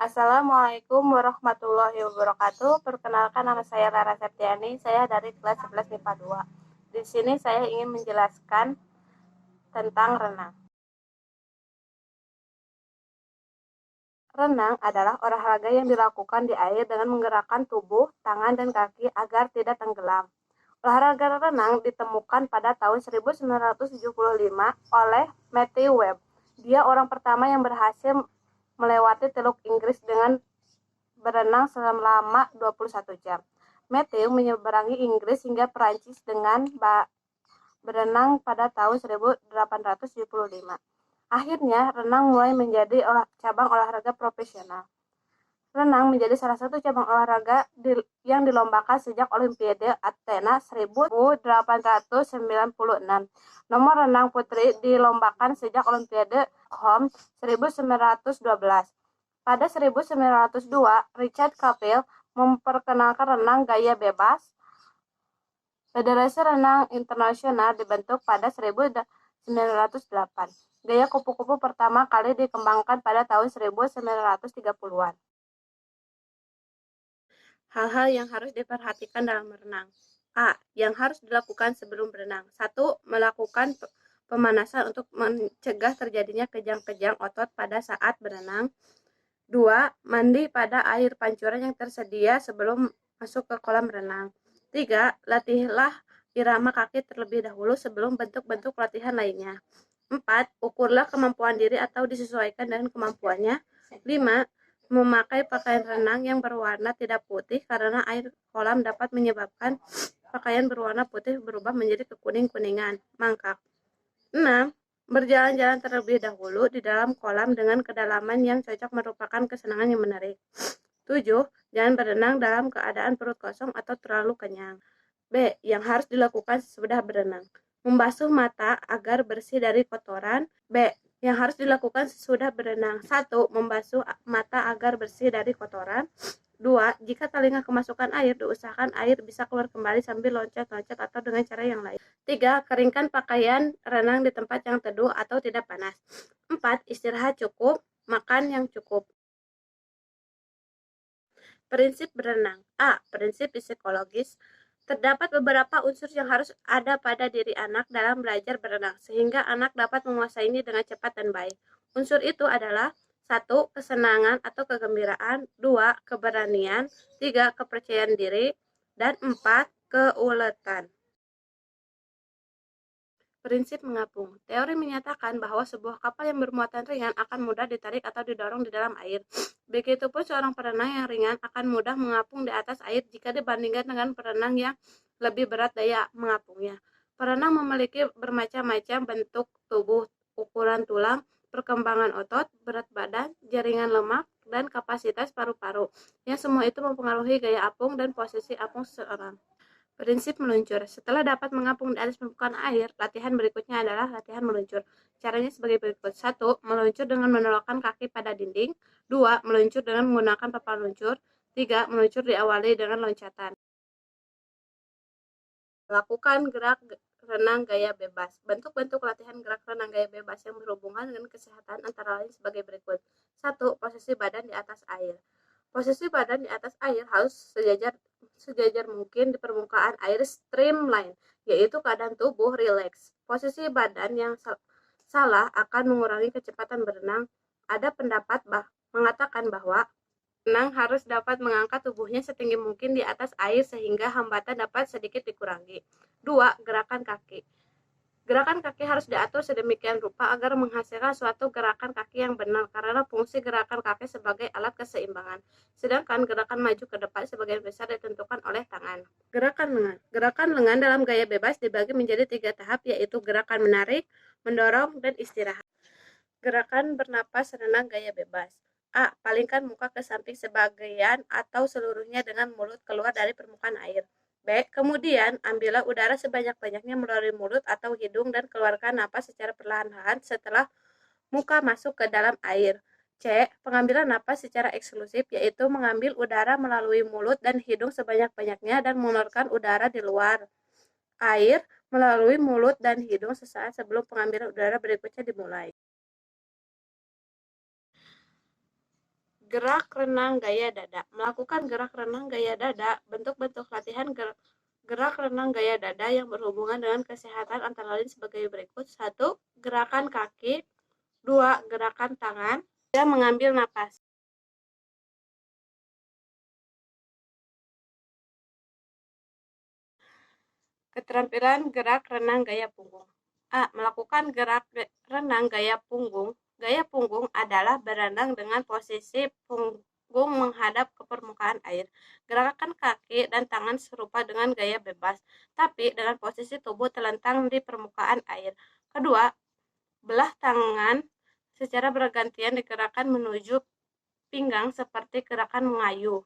Assalamualaikum warahmatullahi wabarakatuh. Perkenalkan, nama saya Rara Septiani. Saya dari kelas 11 MIPA 2. Di sini saya ingin menjelaskan tentang renang. Renang adalah olahraga yang dilakukan di air dengan menggerakkan tubuh, tangan, dan kaki agar tidak tenggelam. Olahraga renang ditemukan pada tahun 1975 oleh Matthew Webb. Dia orang pertama yang berhasil melewati Teluk Inggris dengan berenang selama 21 jam. Matthew menyeberangi Inggris hingga Perancis dengan berenang pada tahun 1875. Akhirnya, renang mulai menjadi cabang olahraga profesional. Renang menjadi salah satu cabang olahraga yang dilombakan sejak Olimpiade Athena 1896. Nomor renang putri dilombakan sejak Olimpiade Stockholm 1912. Pada 1902, Richard Capel memperkenalkan renang gaya bebas. Federasi Renang Internasional dibentuk pada 1908. Gaya kupu-kupu pertama kali dikembangkan pada tahun 1930-an. Hal-hal yang harus diperhatikan dalam berenang. A. Yang harus dilakukan sebelum berenang. 1. Melakukan pemanasan untuk mencegah terjadinya kejang-kejang otot pada saat berenang. 2. Mandi pada air pancuran yang tersedia sebelum masuk ke kolam renang. 3. Latihlah irama kaki terlebih dahulu sebelum bentuk-bentuk latihan lainnya. 4. Ukurlah kemampuan diri atau disesuaikan dengan kemampuannya. 5. Memakai pakaian renang yang berwarna tidak putih karena air kolam dapat menyebabkan pakaian berwarna putih berubah menjadi kekuning-kuningan, mangkak. 6. Berjalan-jalan terlebih dahulu di dalam kolam dengan kedalaman yang cocok merupakan kesenangan yang menarik. 7. Jangan berenang dalam keadaan perut kosong atau terlalu kenyang. B. Yang harus dilakukan sesudah berenang. Membasuh mata agar bersih dari kotoran. B. Yang harus dilakukan sesudah berenang. 1. Membasuh mata agar bersih dari kotoran. 2. Jika telinga kemasukan air, diusahakan air bisa keluar kembali sambil loncat-loncat atau dengan cara yang lain. 3. Keringkan pakaian renang di tempat yang teduh atau tidak panas. 4. Istirahat cukup, makan yang cukup. Prinsip berenang. A. Prinsip psikologis. Terdapat beberapa unsur yang harus ada pada diri anak dalam belajar berenang, sehingga anak dapat menguasainya dengan cepat dan baik. Unsur itu adalah 1. Kesenangan atau kegembiraan. 2. Keberanian. 3. Kepercayaan diri. Dan 4. Keuletan. Prinsip mengapung. Teori menyatakan bahwa sebuah kapal yang bermuatan ringan akan mudah ditarik atau didorong di dalam air. Begitupun seorang perenang yang ringan akan mudah mengapung di atas air jika dibandingkan dengan perenang yang lebih berat daya mengapungnya. Perenang memiliki bermacam-macam bentuk tubuh, ukuran tulang, perkembangan otot, berat badan, jaringan lemak, dan kapasitas paru-paru. Yang semua itu mempengaruhi gaya apung dan posisi apung seseorang. Prinsip meluncur. Setelah dapat mengapung di atas permukaan air, latihan berikutnya adalah latihan meluncur. Caranya sebagai berikut. 1. Meluncur dengan menolakkan kaki pada dinding. 2. Meluncur dengan menggunakan papan luncur. 3. Meluncur diawali dengan loncatan. Lakukan gerak renang gaya bebas. Bentuk-bentuk latihan gerak renang gaya bebas yang berhubungan dengan kesehatan antara lain sebagai berikut. 1. Posisi badan di atas air. Posisi badan di atas air harus sejajar mungkin di permukaan air streamline, yaitu keadaan tubuh rileks. Posisi badan yang salah akan mengurangi kecepatan berenang. Ada pendapat mengatakan bahwa renang harus dapat mengangkat tubuhnya setinggi mungkin di atas air sehingga hambatan dapat sedikit dikurangi. 2. Gerakan kaki. Gerakan kaki harus diatur sedemikian rupa agar menghasilkan suatu gerakan kaki yang benar karena fungsi gerakan kaki sebagai alat keseimbangan. Sedangkan gerakan maju ke depan sebagian besar ditentukan oleh tangan. Gerakan lengan. Gerakan lengan dalam gaya bebas dibagi menjadi 3 tahap, yaitu gerakan menarik, mendorong, dan istirahat. Gerakan bernapas renang gaya bebas. A. Palingkan muka ke samping sebagian atau seluruhnya dengan mulut keluar dari permukaan air. B. Kemudian, ambillah udara sebanyak-banyaknya melalui mulut atau hidung dan keluarkan napas secara perlahan-lahan setelah muka masuk ke dalam air. C. Pengambilan napas secara eksklusif, yaitu mengambil udara melalui mulut dan hidung sebanyak-banyaknya dan mengeluarkan udara di luar air melalui mulut dan hidung sesaat sebelum pengambilan udara berikutnya dimulai. Gerak renang gaya dada. Melakukan gerak renang gaya dada, bentuk-bentuk latihan gerak renang gaya dada yang berhubungan dengan kesehatan antara lain sebagai berikut. 1. Gerakan kaki. 2. Gerakan tangan. 3. Mengambil napas. Keterampilan gerak renang gaya punggung. A. Melakukan gerak renang gaya punggung. Gaya punggung adalah berenang dengan posisi punggung menghadap ke permukaan air. Gerakan kaki dan tangan serupa dengan gaya bebas, tapi dengan posisi tubuh terlentang di permukaan air. Kedua, belah tangan secara bergantian digerakkan menuju pinggang seperti gerakan mengayuh.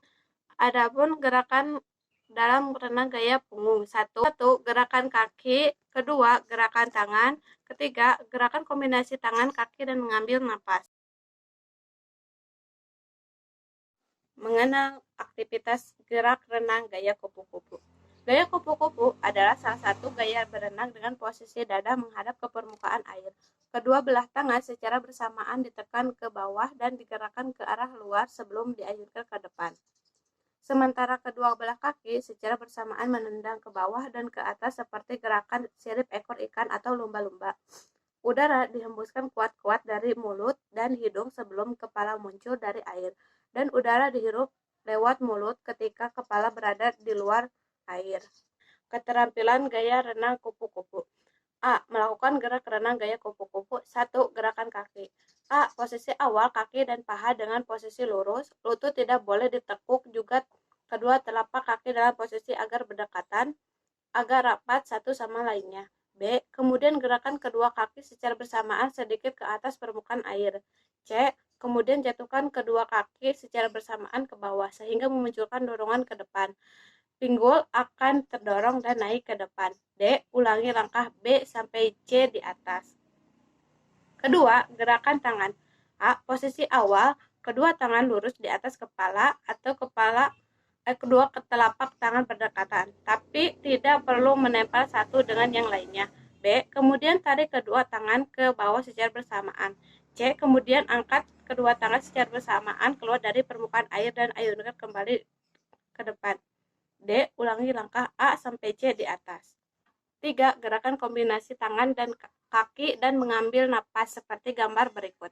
Adapun gerakan dalam renang gaya punggung. 1. Gerakan kaki. 2. Gerakan tangan. 3. Gerakan kombinasi tangan, kaki, dan mengambil napas. Mengenal aktivitas gerak renang gaya kupu-kupu. Gaya kupu-kupu adalah salah satu gaya berenang dengan posisi dada menghadap ke permukaan air. Kedua belah tangan secara bersamaan ditekan ke bawah dan digerakkan ke arah luar sebelum diayunkan ke depan. Sementara kedua belah kaki secara bersamaan menendang ke bawah dan ke atas seperti gerakan sirip ekor ikan atau lumba-lumba. Udara dihembuskan kuat-kuat dari mulut dan hidung sebelum kepala muncul dari air, dan udara dihirup lewat mulut ketika kepala berada di luar air. Keterampilan gaya renang kupu-kupu. A. Melakukan gerak renang gaya kupu-kupu. 1. Gerakan kaki. A. Posisi awal kaki dan paha dengan posisi lurus, lutut tidak boleh ditekuk, juga kedua telapak kaki dalam posisi agar berdekatan, agar rapat satu sama lainnya. B. Kemudian gerakan kedua kaki secara bersamaan sedikit ke atas permukaan air. C. Kemudian jatuhkan kedua kaki secara bersamaan ke bawah sehingga memunculkan dorongan ke depan. Pinggul akan terdorong dan naik ke depan. D. Ulangi langkah B sampai C di atas. Kedua, gerakan tangan. A. Posisi awal, kedua tangan lurus di atas kepala atau kedua telapak tangan berdekatan, tapi tidak perlu menempel satu dengan yang lainnya. B. Kemudian tarik kedua tangan ke bawah secara bersamaan. C. Kemudian angkat kedua tangan secara bersamaan keluar dari permukaan air dan ayunkan kembali ke depan. D. Ulangi langkah A sampai C di atas. 3. Gerakan kombinasi tangan dan kaki dan mengambil napas seperti gambar berikut.